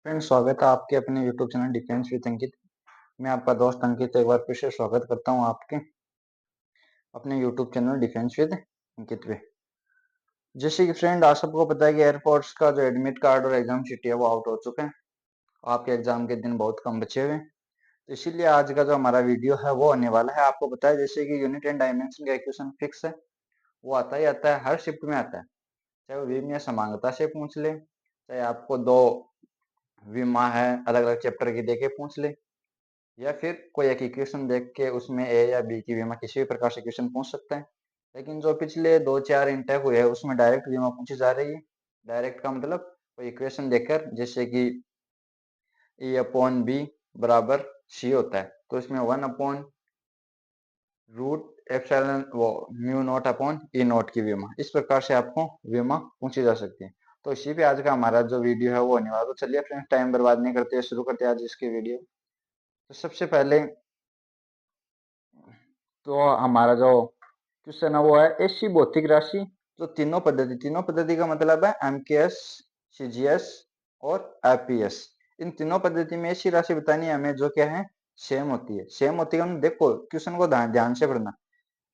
Friends, स्वागत है आपके अपने YouTube चैनल डिफेंस विद अंकित। मैं आपका दोस्त अंकित एक बार फिर से स्वागत करता हूं आपके अपने YouTube चैनल डिफेंस विद अंकित पे। जैसे कि फ्रेंड, आप सबको पता है कि एयरफोर्स का जो एडमिट कार्ड और एग्जाम शीट है वो आउट हो चुके हैं। आपके एग्जाम के दिन बहुत कम बचे हुए हैं, तो इसीलिए आज का जो हमारा वीडियो है वो होने वाला है। आपको पता है जैसे कि यूनिट एंड डायमेंशन का इक्वेशन फिक्स है, वो आता ही आता है, हर शिफ्ट में आता है। चाहे वो विम या समांगता से पूछ ले, चाहे आपको दो विमा है अलग अलग चैप्टर की देके पूछ ले, या फिर कोई एक इक्वेशन देख के उसमें ए या बी की विमा किसी भी प्रकार से इक्वेशन पूछ सकता है। लेकिन जो पिछले 2-4 इंटेक हुए हैं उसमें डायरेक्ट विमा पूछी जा रही है। डायरेक्ट का मतलब कोई इक्वेशन देकर, जैसे कि ए अपॉन बी बराबर सी होता है, तो इसमें 1 अपॉन रूट एप्सिलॉन वो mu naught upon E not की विमा, इस प्रकार से आपको विमा पूछी जा सकती है। तो इसी पे आज का हमारा जो वीडियो है वो होने वाला। तो चलिए फ्रेंड्स, टाइम बर्बाद नहीं करते, शुरू करते हैं आज इसके वीडियो। तो सबसे पहले तो हमारा जो क्वेश्चन है वो है ऐसी भौतिक राशि जो तीनों पद्धति का मतलब है एमकेएस, सीजीएस और एपीएस। इन तीनों पद्धति में ऐसी राशि बतानी है हमें जो क्या है, सेम होती है। सेम होती है, देखो क्वेश्चन को ध्यान से पढ़ना।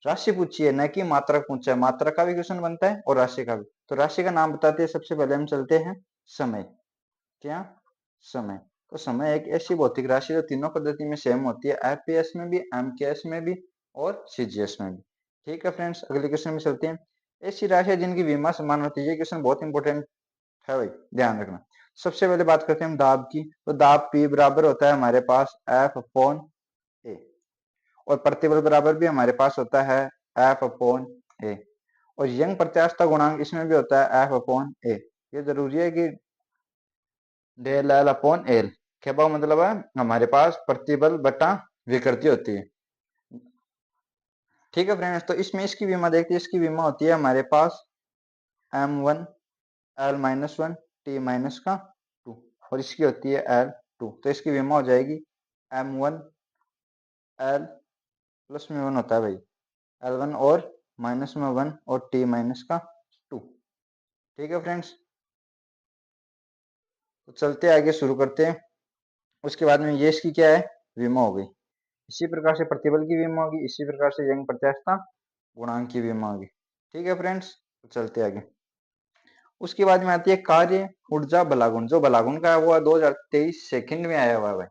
राशि पूछी है, न कि मात्रक पूछा है। मात्रक का भी क्वेश्चन बनता है और राशि का भी। तो राशि का नाम बताते हैं, सबसे पहले हम चलते हैं समय। क्या? समय। तो समय एक ऐसी भौतिक राशि जो तीनों पद्धति में सेम होती है, एपीएस में भी, एमकेएस में भी और सीजीएस में भी। ठीक है फ्रेंड्स, अगले क्वेश्चन में चलते हैं। ऐसी राशि है जिनकी विमा समान होती है। ये क्वेश्चन बहुत इंपॉर्टेंट है भाई, ध्यान रखना। सबसे पहले बात करते हैं हम दाब की। तो दाब P बराबर होता है हमारे पास F अपॉन ए, और प्रतिबल बराबर भी हमारे पास होता है F अपॉन ए, और यंग प्रत्यास्थता गुणांक इसमें भी होता है F अपॉन ए। ये जरूरी है कि डेल एल अपॉन एल, क्या मतलब है, हमारे पास प्रतिबल बटा विकृति होती है। ठीक है फ्रेंड्स, तो इसमें इसकी विमा देखते हैं। इसकी विमा होती है हमारे पास m1 l-1 t-2, और इसकी होती है l2। तो इसकी विमा हो जाएगी m1 l प्लस में 1 होता है भाई, l1 और माइनस में 1 और t-2। ठीक है फ्रेंड्स, तो चलते आगे, शुरू करते हैं। उसके बाद में ये इसकी क्या है, विमा हो गई। इसी प्रकार से प्रतिबल की विमा होगी, इसी प्रकार से यंग प्रत्यास्थता गुणांक की विमा होगी। ठीक है फ्रेंड्स, तो चलते आगे। उसके बाद में आती है कार्य ऊर्जा बलागुण। जो बलागुण का है वो 2023 सेकंड में आया हुआ है भाई।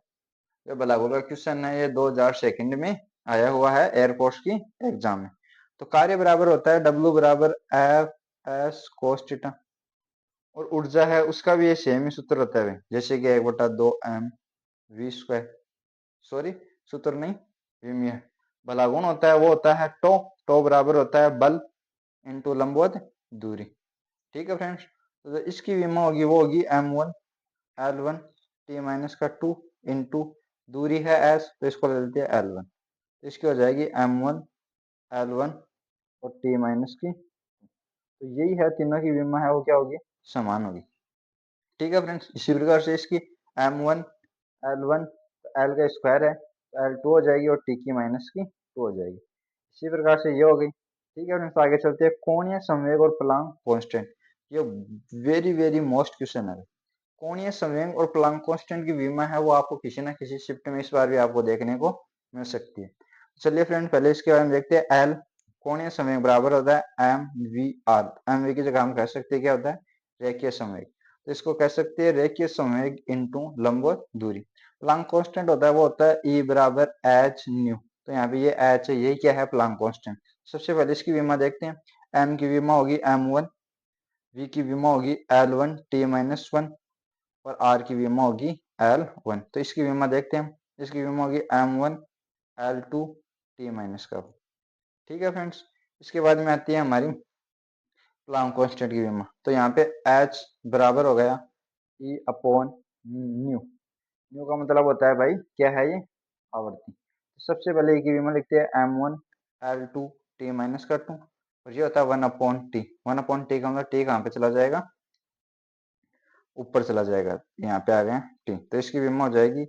जो बलागुण का क्वेश्चन है ये 2000 सेकंड में आया हुआ है एयरफोर्स की एग्जाम में। तो कार्य बराबर होता है W बराबर एफ एस कोस थीटा, और ऊर्जा है उसका भी ये सेम ही सूत्र होता है भाई, जैसे कि 1/2 m v²। सॉरी, सूत्र नहीं, विमीय। बलागुण होता है वो होता है टो। टो बराबर होता है बल इंटू लंबवत दूरी। ठीक है फ्रेंड्स, तो इसकी विमा होगी वो होगी m1 l1 t-2 इंटू दूरी है s, तो इसको ले लेते हैं l1। तो इसकी हो जाएगी m1 l1 और t-की। तो यही है, तीनों की विमा है वो क्या होगी, समान होगी। ठीक है फ्रेंड्स, इसी प्रकार से इसकी m1 l1 l का स्क्वायर है तो l2 हो जाएगी, और t-2 हो जाएगी। इसी प्रकार से ये हो गई। ठीक है फ्रेंड्स, आगे चलते हैं। कोणीय संवेग और प्लांक कांस्टेंट। ये वेरी वेरी मोस्ट क्वेश्चन है। कोणीय संवेग और प्लांक कांस्टेंट की विमा है वो आपको किसी ना किसी शिफ्ट में इस बार भी आपको देखने को मिल सकती है। चलिए फ्रेंड, पहले इसके बारे में देखते हैं। एल कोणीय संवेग बराबर होता है M V R. M V की जगह हम कह सकते हैं क्या होता है, रेखीय संवेग। तो इसको कह सकते हैं रेखीय संवेग इंटू लंबवत दूरी। प्लांक कांस्टेंट होता है वो होता है ई बराबर एच न्यू। तो यहाँ पे ये एच है, यही क्या है, प्लांक कांस्टेंट। सबसे पहले इसकी विमा देखते हैं। एम की विमा होगी m1, वी की विमा होगी l1 t-1, और आर की विमा होगी l1। तो इसकी विमा देखते हैं हम। इसकी विमा होगी m1 l2 t-का। ठीक है फ्रेंड्स, इसके बाद में आती है हमारी प्लांक कांस्टेंट की विमा। तो यहाँ पे h बराबर हो गया e अपॉन न्यू। न्यू का मतलब होता है भाई क्या है ये, आवर्ती। सबसे पहले की विमा लिखते हैं m1 l2 t-2, और ये होता है 1/t। 1/t का मतलब t कहाँ पे चला जाएगा, ऊपर चला जाएगा, यहाँ पे आ गए t। तो इसकी विमा हो जाएगी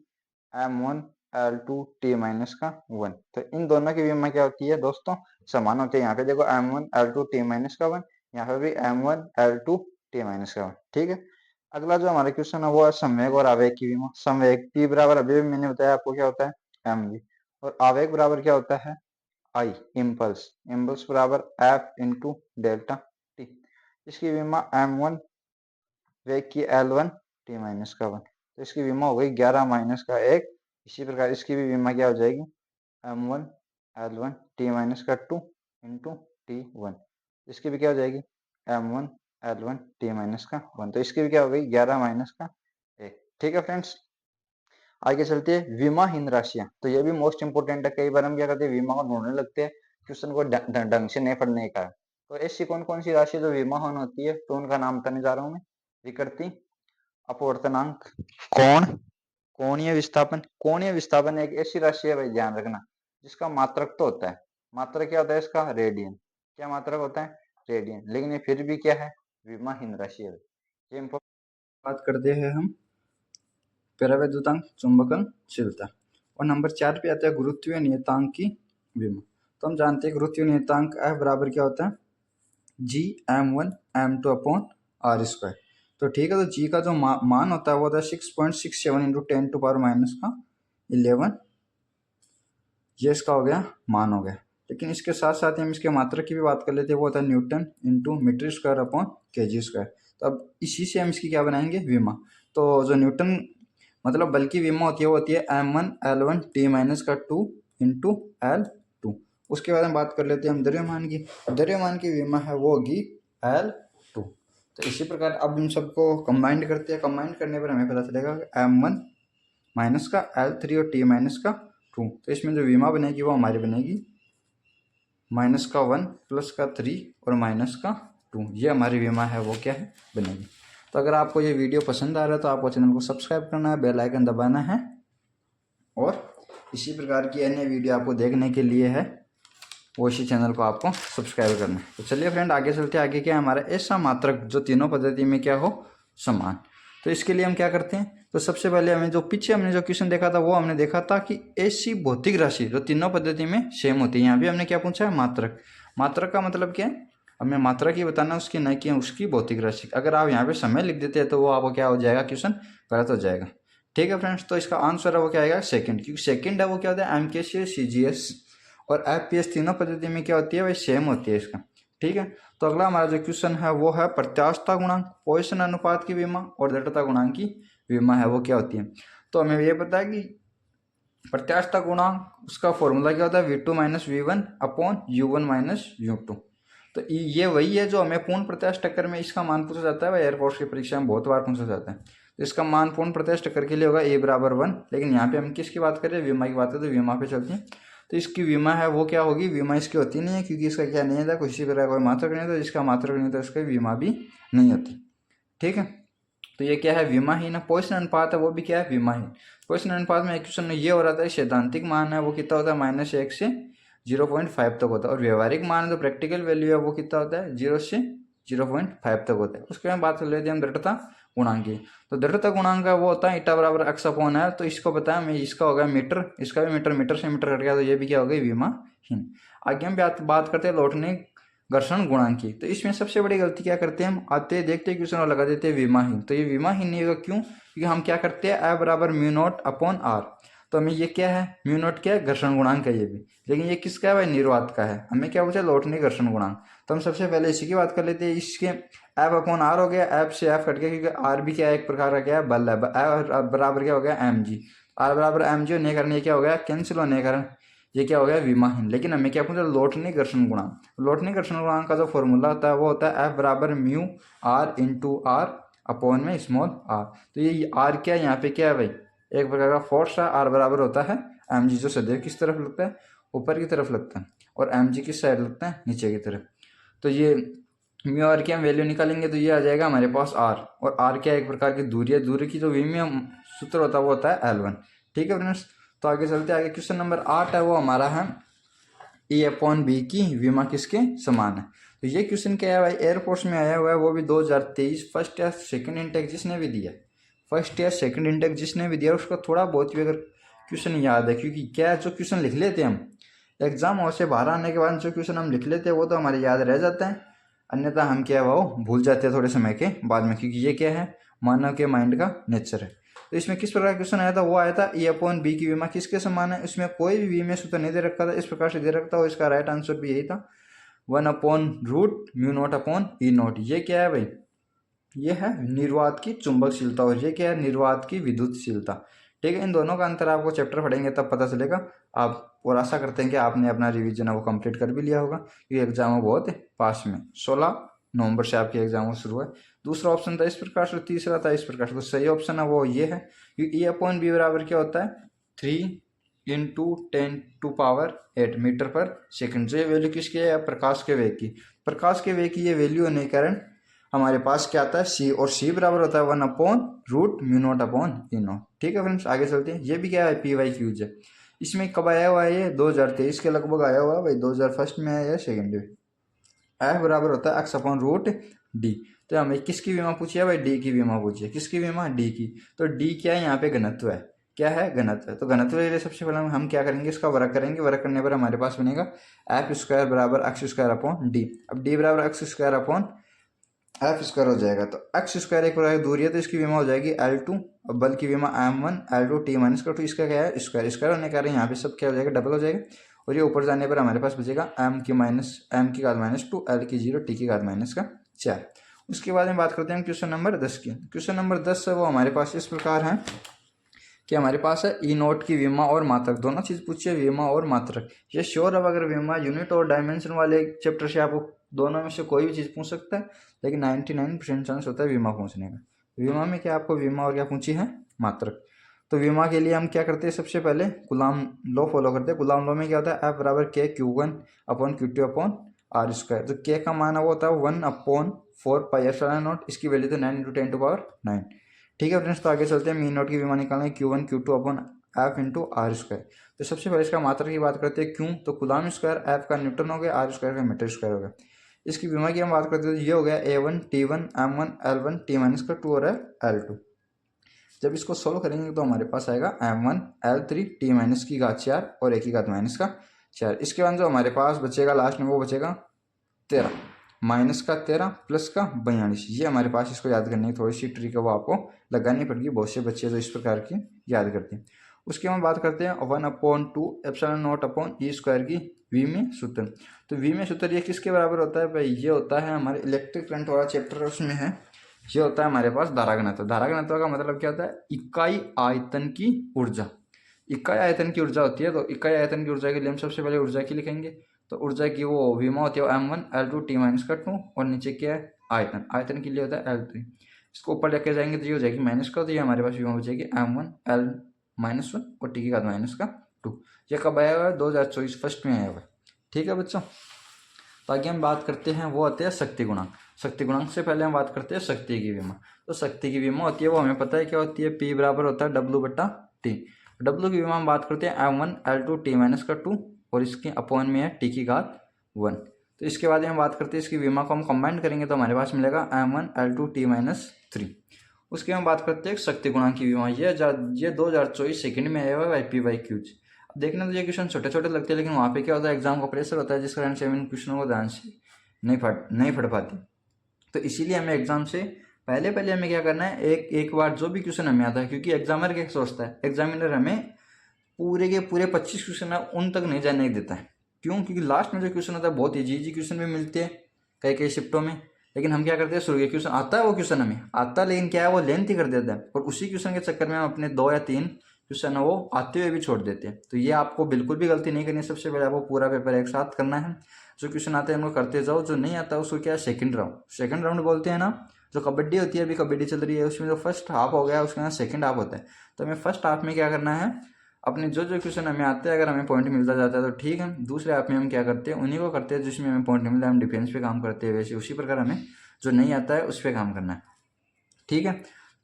m1 l2 t-1। तो इन दोनों की विमा क्या होती है दोस्तों, समान होती है। यहाँ पे देखो m1 l2 t-1, यहाँ पे भी m1 l2 t-1। ठीक है, अगला जो हमारा क्वेश्चन है वो है संवेग और आवेग की विमा। संवेग P बराबर अभी भी मैंने बताया आपको क्या होता है mv, और आवेग बराबर क्या होता है I, इम्पल्स। इम्पल्स बराबर F इंटू डेल्टा टी। इसकी विमा m1 वेग की L1 t माइनस का 1, तो इसकी विमा हो गई 11 माइनस का 1। इसी प्रकार इसकी भी विमा क्या हो जाएगी m1 L1 t माइनस का 2 इंटू t1, इसकी भी क्या हो जाएगी m1 L1 t माइनस का 1, तो इसकी भी क्या हो गई 11 माइनस का 1। ठीक है फ्रेंड्स, आगे चलते हैं विमाहीन राशियां। तो ये भी मोस्ट इंपोर्टेंट है। कई बार हम क्या करते हैं विमा को ढूंढने लगते हैं क्वेश्चन को ढंग से नहीं पढ़ने का। तो ऐसी कौन कौन सी राशि जो विमाहीन होती है, तो उनका नाम बताने जा रहा हूँ मैं। विकृति, अपवर्तनांक, कोण, कोणीय विस्थापन। कोणीय विस्थापन एक ऐसी राशि है भाई, ध्यान रखना, जिसका मात्रक तो होता है। मात्रक क्या होता है इसका, रेडियन। क्या मात्रक होता है, रेडियन, लेकिन ये फिर भी क्या है, विमाहीन राशि है। ये बात करते हैं हम परावैद्युतांक चुंबकनशीलता। और नंबर 4 पे आता है गुरुत्वीय नियतांक की विमा। तो हम जानते हैं गुरुत्वीय नियतांक F बराबर क्या होता है, जी m1 m2 upon are square. तो ठीक है, तो जी का जो मान होता है वो होता है 6.67 इंटू 10 टू पावर माइनस का 11। ये इसका हो गया, मान हो गया। लेकिन इसके साथ साथ हम इसके मात्रक की भी बात कर लेते हैं, वो होता है newton into metre square upon KG square. तो अब इसी से हम इसकी क्या बनाएंगे, विमा। तो जो न्यूटन मतलब बल्कि विमा होती है वो होती है m1 L1 t माइनस का 2 इंटू L2। उसके बाद हम बात कर लेते हैं हम द्रव्यमान की। द्रव्यमान की विमा है वो होगी L2। तो इसी प्रकार अब इन सबको कंबाइंड करते हैं। कंबाइंड करने पर हमें पता चलेगा m1 माइनस का L3 और t माइनस का 2। तो इसमें जो विमा बनेगी वो हमारी बनेगी माइनस का 1 प्लस का 3 और माइनस का 2। ये हमारी विमा है वो क्या है, बनेगी। तो अगर आपको ये वीडियो पसंद आ रहा है तो आपको चैनल को सब्सक्राइब करना है, बेल आइकन दबाना है, और इसी प्रकार की अन्य वीडियो आपको देखने के लिए है वो इसी चैनल को आपको सब्सक्राइब करना है। तो चलिए फ्रेंड आगे चलते हैं। आगे क्या है हमारा ऐसा मात्रक जो तीनों पद्धति में क्या हो, समान। तो इसके लिए हम क्या करते हैं, तो सबसे पहले हमें जो पीछे हमने जो क्वेश्चन देखा था वो हमने देखा था कि ऐसी भौतिक राशि जो तीनों पद्धति में सेम होती है। यहाँ भी हमने क्या पूछा है, मात्रक। मात्रक का मतलब क्या है, हमें मात्रक ही बताना, उसकी न कि उसकी भौतिक राशि। अगर आप यहाँ पे समय लिख देते हैं तो वो आपको क्या हो जाएगा, क्वेश्चन गलत हो जाएगा। ठीक है फ्रेंड्स, तो इसका आंसर है वो क्या आएगा, सेकंड। क्योंकि सेकंड है वो क्या होता है, एमकेसीएस, सीजीएस और एफपीएस तीनों पद्धति में क्या होती है, वही सेम होती है इसका। ठीक है, तो अगला हमारा जो क्वेश्चन है वो है प्रत्यास्थता गुणांक, पॉइसन अनुपात की विमा और दृढ़ता गुणांक की विमा है वो क्या होती है। तो हमें ये पता है कि प्रत्यास्थता गुणांक उसका फॉर्मूला क्या होता है, V2 minus V1 upon U1 minus U2। तो ये वही है जो हमें पूर्ण प्रत्यास्थ टक्कर में इसका मान पूछा जाता है, वह एयरफोर्स की परीक्षा में बहुत बार पूछा जाता है। तो इसका मान पूर्ण प्रत्यास्थ टक्कर के लिए होगा A बराबर 1। लेकिन यहाँ पे हम किसकी बात करें, विमा की बात करें, तो विमा पे चलते हैं। तो इसकी विमा है वो क्या होगी, विमा इसकी होती नहीं है, क्योंकि इसका क्या नहीं था, किसी प्रकार कोई मात्रक नहीं था। जिसका मात्रक नहीं था उसकी विमा भी नहीं होती। ठीक है, तो ये क्या है, विमाहीन है। पॉइसन अनुपात है वो भी क्या है, विमाहीन। पॉइसन अनुपात में क्वेश्चन में ये हो रहा था, सैद्धांतिक मान है वो कितना होता है, -1 से 0.5 तक होता है। और व्यवहारिक मान जो प्रैक्टिकल वैल्यू है वो कितना होता है, 0 से 0.5 तक होता है। उसके बाद बात कर लेते हैं हम दृढ़ता गुणांक की। तो दृढ़ता गुणांक का वो होता है ईटा बराबर x अपॉन है। तो इसको बताया मैं, इसका होगा मीटर, इसका भी मीटर, मीटर से मीटर कट गया, तो ये भी क्या हो गई, विमाहीन। आगे हम बात करते हैं लौटने घर्षण गुणांक की। तो इसमें सबसे बड़ी गलती क्या करते हैं हम, आते देखते हैं क्वेश्चन और लगा देते हैं विमाहीन। तो ये विमाहीन नहीं होगा, क्यों, क्योंकि हम क्या करते हैं, F बराबर म्यू नॉट अपॉन आर। तो हमें ये क्या है, म्यू नॉट क्या है, घर्षण गुणांक है ये भी। लेकिन ये किसका है भाई, निर्वात का है। हमें क्या पूछा, लौटने घर्षण गुणांक। तो हम सबसे पहले इसी की बात कर लेते हैं। इसके F अपॉन आर हो गया, F से F कट गया, क्योंकि आर भी क्या है, एक प्रकार का क्या है, बल है। F बराबर क्या हो गया, mg। आर बराबर mg होने के कारण ये क्या हो गया, कैंसिल होने के कारण ये क्या हो गया, विमाहीन। लेकिन हमें क्या पूछा, लौटने घर्षण गुणांक। लौटने घर्षण गुणांक का जो फॉर्मूला होता है वो होता है F बराबर mu R into R upon में स्मॉल आर। तो ये आर क्या है, यहाँ पे क्या है भाई, एक प्रकार का फोर्स है। आर बराबर होता है mg, जो सदैव किस तरफ लगता है, ऊपर की तरफ लगता है, और mg किस साइड लगता है, नीचे की तरफ। तो ये म्यू आर की हम वैल्यू निकालेंगे तो ये आ जाएगा हमारे पास आर। और आर क्या है, एक प्रकार की दूरी है। दूरी की जो विमीय सूत्र होता है वो होता है L1। ठीक है फ्रेंड्स, तो आगे चलते हैं। आगे क्वेश्चन नंबर 8 है वो हमारा है E अपॉन बी की विमा किसके समान है। तो ये क्वेश्चन क्या है भाई, एयरफोर्स में आया हुआ है, वो भी 2023 फर्स्ट या सेकंड इंटेक जिसने भी दिया, फर्स्ट या सेकंड इंटेक जिसने भी दिया, उसको थोड़ा बहुत भी अगर क्वेश्चन याद है। क्योंकि क्या है, जो क्वेश्चन लिख लेते हैं हम एग्जाम हॉल से बाहर आने के बाद, जो क्वेश्चन हम लिख लेते हैं वो तो हमारे याद रह जाता है, अन्यथा हम क्या है वो भूल जाते हैं थोड़े समय के बाद में। क्योंकि ये क्या है, मानव के माइंड का नेचर है। तो इसमें किस प्रकार का क्वेश्चन आया था, वो आया था ए अपॉन बी की विमा किसके समान है। इसमें कोई भी विमेय सूत्र नहीं दे रखा था, इस प्रकार से दे रखा था और इसका राइट आंसर भी यही था 1/√μ0/E0। ये क्या है भाई, ये है निर्वात की चुंबकशीलता और ये क्या है, निर्वात की विद्युतशीलता। ठीक है, इन दोनों का अंतर आपको चैप्टर पढ़ेंगे तब पता चलेगा आप। और आशा करते हैं कि आपने अपना रिवीजन है वो कंप्लीट कर भी लिया होगा, क्योंकि एग्जाम बहुत पास में 16 नवंबर से आपके एग्जाम शुरू है। दूसरा ऑप्शन था इस प्रकार से, तीसरा था इस प्रकार से। तो सही ऑप्शन है वो ये है, क्योंकि ए अपॉन बी बराबर क्या होता है 3 × 10⁸ मीटर पर सेकंड। जो ये वैल्यू किसकी है, प्रकाश के वेग की। प्रकाश के वेग की ये वैल्यू होने के कारण हमारे पास क्या आता है c, और c बराबर होता है 1/√μ0/E0। ठीक है फ्रेंड्स, आगे चलते हैं। ये भी क्या है, PYQ है। इसमें कब आया हुआ है, ये 2023 के लगभग आया हुआ है भाई, 2001 में आया है सेकेंड में। F बराबर होता है x/√d। तो हमें किसकी विमा पूछी है भाई, d की विमा पूछी है। किसकी विमा, d की। तो d क्या है, यहाँ पे घनत्व है। क्या है, घनत्व है। तो घनत्व के लिए सबसे पहले हम क्या करेंगे, इसका वर्ग करेंगे। वर्ग करने पर हमारे पास बनेगा F² बराबर x² अब d बराबर x² F स्क्वायर हो जाएगा। तो x² एक प्रकार की दूरी है, तो इसकी विमा हो जाएगी L2। और बल की विमा M1 L2 T-2। इसका क्या है, स्क्वायर होने के कारण यहाँ पे सब क्या हो जाएगा, डबल हो जाएगा। और ये ऊपर जाने पर हमारे पास बचेगा m की घात -2 L की 0 T की घात -4। उसके बाद में बात करते हैं क्वेश्चन नंबर 10 की। क्वेश्चन नंबर 10 है वो हमारे पास इस प्रकार है कि हमारे पास है E0 की विमा और मात्रक, दोनों चीज़ पूछी है, विमा और मात्रक। ये श्योर है, अगर विमा यूनिट और डायमेंशन वाले चैप्टर से आपको दोनों में से कोई भी चीज़ पूछ सकता है, लेकिन 99% चांस होता है विमा पूछने का। विमा में क्या आपको विमा और क्या पूछी है, मात्रक। तो विमा के लिए हम क्या करते हैं, सबसे पहले कूलॉम लॉ फॉलो करते हैं। कूलॉम लॉ में क्या होता है, F बराबर K/Q1/Q2/R²। तो K का मान वो होता है 1/4πε0। इसकी वैल्यू तो 9 × 10⁹ ठीक है फ्रेंड्स। तो आगे चलते हैं। E0 की विमा निकालना है Q1 Q2/F×R²। तो सबसे पहले इसका मात्रक की बात करते हैं, क्यों, तो कूलॉम स्क्वायर, F का न्यूटन हो गया, R² का मीटर स्क्वायर हो गया। इसकी विमा की हम बात करते हैं, तो ये हो गया A1 T1 M1 L1 T-2 और L2। जब इसको सोल्व करेंगे तो हमारे पास आएगा M1 L3 T-4 और A की घात -4। इसके बाद जो हमारे पास बचेगा लास्ट में वो बचेगा 13 -13 +42। ये हमारे पास, इसको याद करने की थोड़ी सी ट्रिक है, वो आपको लगानी पड़ेगी। बहुत से बच्चे तो इस प्रकार की याद करते हैं। उसके हम बात करते हैं 1/2ε0/E² की विमीय सूत्र। तो विमीय सूत्र ये किसके बराबर होता है भाई, ये होता है हमारे इलेक्ट्रिक करंट वाला चैप्टर उसमें है। ये होता है हमारे पास धारा घनत्व। धारा घनत्व का मतलब क्या होता है, इकाई आयतन की ऊर्जा। इकाई आयतन की ऊर्जा होती है, तो इकाई आयतन की ऊर्जा के लिए हम सबसे पहले ऊर्जा की लिखेंगे। तो ऊर्जा की वो विमा होती है M1 L2 T-2 और नीचे क्या है, आयतन। आयतन के लिए होता है L3। इसको ऊपर लेके जाएंगे तो ये हो जाएगी माइनस का, तो ये हमारे पास विमा बचेगी M1 L-1 और T की घात -2। ये कब आया हुआ है, 2024 फर्स्ट में आया हुआ है। ठीक है बच्चों। तो आगे हम बात करते हैं, वो आते हैं शक्ति गुणांक। शक्ति गुणांक से पहले हम बात करते हैं शक्ति की विमा। तो शक्ति की विमा होती है, वो हमें पता है क्या होती है, P बराबर होता है W/T। W की विमा हम बात करते हैं M1 L2 T-2 और इसके अपॉन में है T की घात 1। तो इसके बाद हम बात करते हैं इसकी विमा को हम कंबाइन करेंगे तो हमारे पास मिलेगा M1 L2 T-3। उसके हम बात करते हैं शक्ति गुणांक की विमा। ये 2024 सेकंड में आया हुआ है PYQ। देखने तो ये क्वेश्चन छोटे छोटे लगते हैं, लेकिन वहाँ पे क्या होता है, एग्जाम का प्रेशर होता है, जिस कारण से हम इन क्वेश्चनों को ध्यान से नहीं पढ़ पाते। तो इसीलिए हमें एग्जाम से पहले हमें क्या करना है, एक बार जो भी क्वेश्चन हमें आता है, क्योंकि एग्जामिनर क्या सोचता है, एग्जामिनर हमें पूरे के पूरे 25 क्वेश्चन है उन तक नहीं जाने देता है। क्यों, क्योंकि लास्ट में जो क्वेश्चन होता है बहुत इजी क्वेश्चन भी मिलते हैं कई शिफ्टों में। लेकिन हम क्या करते हैं, शुरू के क्वेश्चन आता है, वो क्वेश्चन हमें आता है, लेकिन क्या है, वो लेंथी कर देता है, और उसी क्वेश्चन के चक्कर में हम अपने 2 या 3 क्वेश्चन है वो आते हुए भी छोड़ देते हैं। तो ये आपको बिल्कुल भी गलती नहीं करनी। सबसे पहले आपको पूरा पेपर एक साथ करना है। जो क्वेश्चन आते हैं उनको करते जाओ, जो नहीं आता उसको क्या, सेकंड राउंड बोलते हैं ना। जो कबड्डी होती है, अभी कबड्डी चल रही है, उसमें जो फर्स्ट हाफ हो गया उसके बाद सेकंड हाफ होता है। तो हमें फर्स्ट हाफ में क्या करना है, अपने जो क्वेश्चन हमें आते हैं, अगर हमें पॉइंट मिलता जाता है तो ठीक है। दूसरे हाफ में हम क्या करते हैं, उन्हीं को करते हैं जिसमें हमें पॉइंट मिलता है, हम डिफेंस पे काम करते हैं। वैसे उसी प्रकार हमें जो नहीं आता है उस पर काम करना है। ठीक है।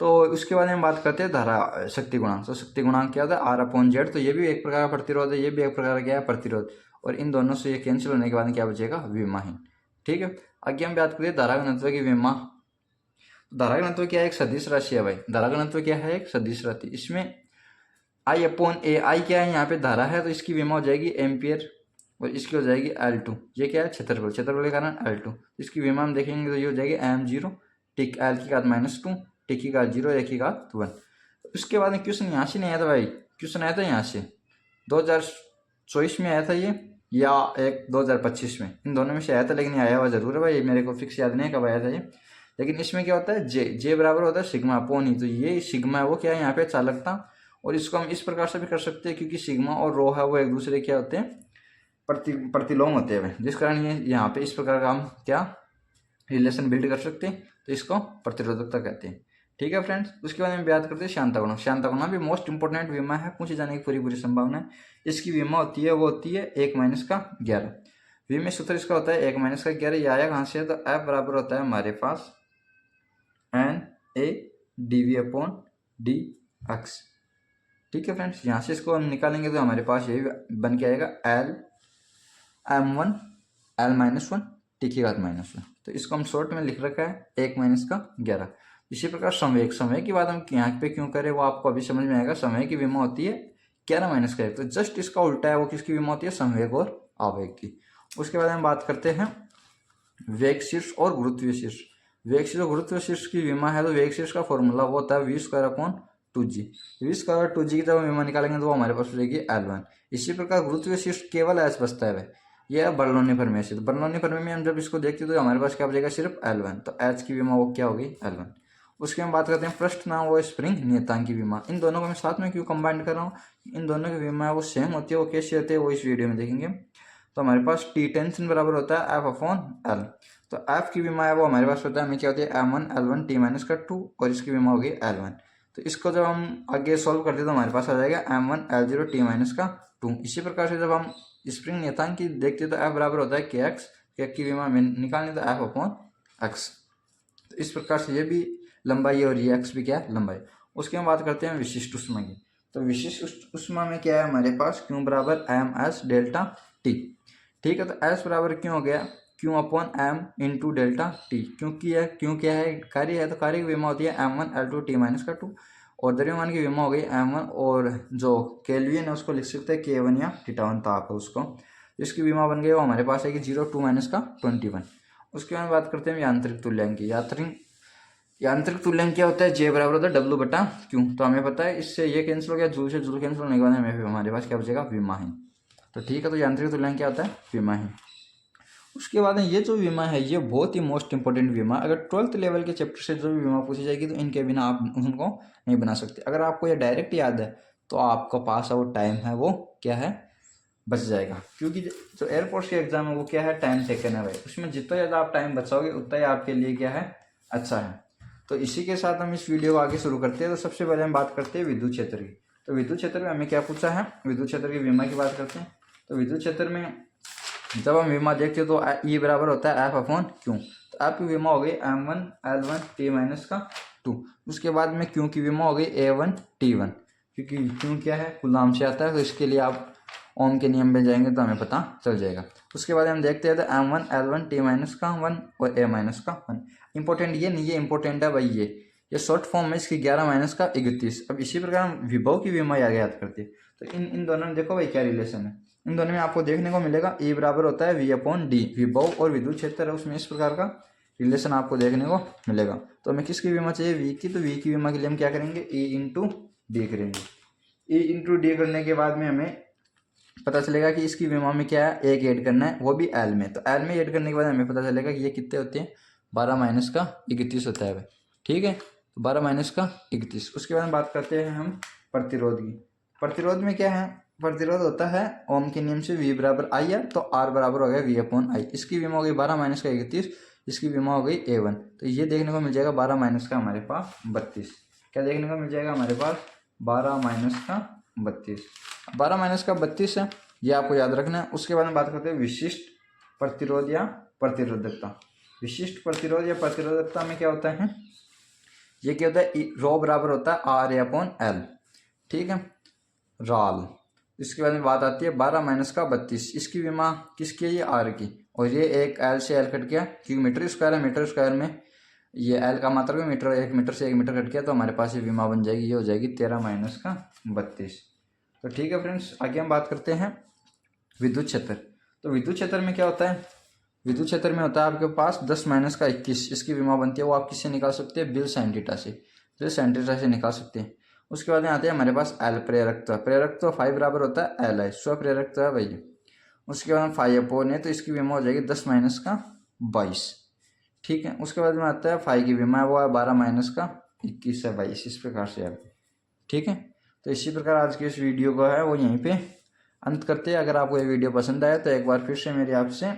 तो उसके बाद हम बात करते हैं धारा शक्ति गुणांक। तो शक्ति गुणांक क्या होता है, R/Z। तो ये भी एक प्रकार का प्रतिरोध है, ये भी एक प्रकार का क्या है, प्रतिरोध। और इन दोनों से ये कैंसिल होने के बाद क्या बचेगा, विमाहीन। ठीक है। आगे हम बात करें धारा घनत्व की विमा। धारा घनत्व क्या है, एक सदिश राशि है भाई। धारा घनत्व क्या है, एक सदिश राशि। इसमें I/A, I क्या है, यहाँ पे धारा है, तो इसकी विमा हो जाएगी एम्पियर और इसकी हो जाएगी L2। ये क्या है, क्षेत्रफल के कारण L2। इसकी विमा हम देखेंगे तो ये हो जाएगी M0 L की घात -2 टी की घात 0 ए की घात 1। उसके बाद में क्वेश्चन यहाँ से नहीं आया था भाई, क्वेश्चन आया था यहाँ से 2024 में आया था ये, या एक 2025 में, इन दोनों में से आया था, लेकिन आया हुआ जरूर है भाई, मेरे को फिक्स याद नहीं है कब आया था ये। लेकिन इसमें क्या होता है, जे बराबर होता है सिग्मा अपॉन ही, तो ये सिग्मा है वो क्या है यहाँ पे चालकता, और इसको हम इस प्रकार से भी कर सकते हैं क्योंकि सिग्मा और रो है वो एक दूसरे क्या होते हैं, प्रतिलोम होते हैं, जिस कारण ये यहाँ पे इस प्रकार का हम क्या रिलेशन बिल्ड कर सकते हैं, तो इसको प्रतिरोधकता कहते हैं। ठीक है फ्रेंड्स, उसके बाद में बात करते हैं शांता गुणा। शांता गुणा भी मोस्ट इंपोर्टेंट विमा है, पूछे जाने की पूरी संभावना है। इसकी विमा होती है वो होती है 1 माइनस का 11। विमा सूत्र इसका होता है 1 माइनस का 11। ये आया कहाँ से, तो एफ बराबर होता है हमारे पास N A D V upon D X. ठीक है फ्रेंड्स, यहाँ से इसको हम निकालेंगे तो हमारे पास यही बन के आएगा L m1 l minus 1 T की घात -1। तो इसको हम शॉर्ट में लिख रखा है 1 माइनस का 11। इसी प्रकार संवेग, समय की बात हम यहाँ पे क्यों करें वो आपको अभी समझ में आएगा। समय की विमा होती है 11 माइनस का 1, तो जस्ट इसका उल्टा है, वो किसकी विमा होती है, संवेग और आवेग की। उसके बाद हम बात करते हैं वेग शीर्ष और गुरुत्वीय शीर्ष। वेग शीर्ष और गुरुत्वीय शीर्ष की विमा है, तो वेग शीर्ष का फॉर्मूला वो होता है v² अपॉन 2g की जब हम विमा निकालेंगे तो वो हमारे पास रहेगी L1। इसी प्रकार गुरुत्वीय शीर्ष केवल H बचता है, यह है बर्नौली प्रमेय से। तो बर्नौली प्रमेय में हम जब इसको देखते हैं तो हमारे पास क्या बचेगा, सिर्फ L1, तो H की विमा वो क्या होगी, L1। उसके हम बात करते हैं पृष्ठ नाम वो स्प्रिंग नियतांक की विमा। इन दोनों को मैं साथ में क्यों कंबाइंड कर रहा हूँ, इन दोनों की विमा वो सेम होती है, वो कैसे होती है वो इस वीडियो में देखेंगे। तो हमारे पास टी टेंशन बराबर होता है एफ अपॉन एल। तो एफ की विमा है वो हमारे पास होता है, हमें क्या होती है m1 l1 t माइनस का 2, और इसकी विमा होगी L1। तो इसको जब हम आगे सॉल्व करते हैं तो हमारे पास आ जाएगा m1 l0 t माइनस का 2। इसी प्रकार से जब हम स्प्रिंग नियतांक की देखते हैं तो f बराबर होता है kx, kx की विमा में निकालनी तो f अपॉन x। तो इस प्रकार से ये भी लंबाई और ये x भी क्या है, लंबाई। उसके हम बात करते हैं विशिष्ट ऊष्मा की। तो विशिष्ट ऊष्मा में क्या है हमारे पास, Q बराबर ms डेल्टा t। ठीक है, तो S बराबर क्यों हो गया, Q upon m into delta T, क्योंकि यह क्यों क्या है, कार्य है, तो कार्य की विमा होती है m1 l2 t माइनस का 2, और द्रव्यमान की विमा हो गई m1, और जो केल्विन है उसको लिख सकते हैं K1 या θ1 ताप है उसको, इसकी विमा बन गई वो हमारे पास है कि 0 2 माइनस का 21। उसके बाद बात करते हैं यांत्रिक तुल्यांक की। यांत्रिक तुल्यांक क्या होता है, J बराबर होता है W बटा Q। तो हमें पता है इससे ये कैंसिल हो गया, जूल से जूल कैंसिल होने के बाद हमें हमारे पास क्या बचेगा, विमाहीन। तो ठीक है, तो यांत्रिक तुल्यांक क्या होता है, विमाहीन। उसके बाद ये जो विमा है ये बहुत ही मोस्ट इंपॉर्टेंट विमा, अगर 12th लेवल के चैप्टर से जो भी विमा पूछी जाएगी तो इनके बिना आप उनको नहीं बना सकते। अगर आपको ये डायरेक्ट याद है तो आपका पास आउट टाइम है वो क्या है, बच जाएगा, क्योंकि जो एयरफोर्स के एग्जाम है वो क्या है, टाइम टेकन है भाई, उसमें जितना ज़्यादा आप टाइम बचाओगे उतना ही आपके लिए क्या है, अच्छा है। तो इसी के साथ हम इस वीडियो को आगे शुरू करते हैं। तो सबसे पहले हम बात करते हैं विद्युत क्षेत्र की। तो विद्युत क्षेत्र में हमें क्या पूछा है, विद्युत क्षेत्र की विमा की बात करते हैं। तो विद्युत क्षेत्र में जब हम विमा देखते हैं तो ई बराबर होता है एफ अपॉन क्यू। तो एफ की विमा हो गई m1 l1 t माइनस का 2। उसके बाद में क्यू की विमा हो गई a1 t1, क्योंकि क्यू क्या है, कूलाम से आता है, तो इसके लिए आप ओम के नियम में जाएंगे तो हमें पता चल जाएगा। उसके बाद हम देखते हैं तो m1 l1 t माइनस का 1 और a माइनस का 1। इंपॉर्टेंट ये नहीं, ये इंपॉर्टेंट है भाई, ये शॉर्ट फॉर्म में इसकी 11 माइनस का 31। अब इसी प्रकार हम विभव की विमा याद करते हैं। तो इन दोनों में देखो भाई क्या रिलेशन है, इन दोनों में आपको देखने को मिलेगा E बराबर होता है V अपॉन डी। विभव और विद्युत क्षेत्र है उसमें इस प्रकार का रिलेशन आपको देखने को मिलेगा। तो हमें किसकी विमा चाहिए, V की। तो V की विमा के लिए हम क्या करेंगे, E इंटू डी करेंगे। E इंटू डी करने के बाद में हमें पता चलेगा कि इसकी विमा में क्या है, एक ऐड करना है, वो भी L में। तो L में ऐड करने के बाद हमें पता चलेगा कि ये कितने होते हैं, 12 माइनस का 31 होता है। ठीक है, तो 12 माइनस का 31। उसके बाद बात करते हैं हम प्रतिरोध की। प्रतिरोध में क्या है, प्रतिरोध होता है ओम के नियम से V बराबर I है, तो R बराबर हो गया V अपॉन I। इसकी विमा हो गई 12 माइनस का 31, इसकी विमा हो गई A1। तो ये देखने को मिल जाएगा 12 माइनस का हमारे पास 32। क्या देखने को मिल जाएगा हमारे पास, 12 माइनस का 32। 12 माइनस का 32 है, ये आपको याद रखना है। उसके बाद में बात करते हैं विशिष्ट प्रतिरोध या प्रतिरोधकता। विशिष्ट प्रतिरोध या प्रतिरोधकता में क्या होता है, ये क्या होता है, रो बराबर होता है R अपॉन L। ठीक है, राल। इसके बाद में बात आती है 12 माइनस का 32, इसकी विमा किसकी है, ये R की, और ये एक L से L कट गया, क्योंकि मीटर स्क्वायर है, मीटर स्क्वायर में ये L का मात्रा भी मीटर, 1 मीटर से 1 मीटर कट गया, तो हमारे पास ये विमा बन जाएगी, ये हो जाएगी 13 माइनस का 32। तो ठीक है फ्रेंड्स, आगे हम बात करते हैं विद्युत क्षेत्र। तो विद्युत क्षेत्र में क्या होता है, विद्युत क्षेत्र में होता है आपके पास 10 माइनस का 21, इसकी विमा बनती है, वो आप किससे निकाल सकते हैं, बिल साइन थीटा से। तो सेंटीमीटर से निकाल सकते हैं। उसके बाद में आते हैं हमारे पास एल प्रेरकत्व। प्रेरकत्व 5 बराबर होता है एल है, स्व प्रेरकत्व है भाई। उसके बाद 5 अपोन है तो इसकी विमा हो जाएगी 10 माइनस का 22। ठीक है, उसके बाद में आता है 5 की विमा, वो है 12 माइनस का 21 है 22, इस प्रकार से है। ठीक है, तो इसी प्रकार आज की इस वीडियो को है वो यहीं पे अंत करते हैं। अगर आपको ये वीडियो पसंद आया तो एक बार फिर से मेरी आपसे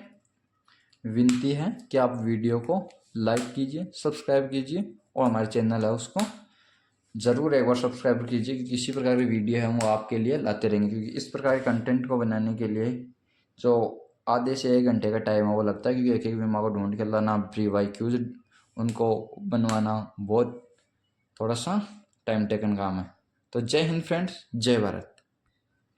विनती है कि आप वीडियो को लाइक कीजिए, सब्सक्राइब कीजिए और हमारे चैनल है उसको ज़रूर एक बार सब्सक्राइब कीजिए, कि किसी प्रकार की वीडियो है वो आपके लिए लाते रहेंगे। क्योंकि इस प्रकार के कंटेंट को बनाने के लिए जो आधे से 1 घंटे का टाइम है वो लगता है, क्योंकि एक एक बीमा को ढूंढ के लाना, प्री वाई क्यूज उनको बनवाना बहुत थोड़ा सा टाइम टेकन काम है। तो जय हिंद फ्रेंड्स, जय भारत।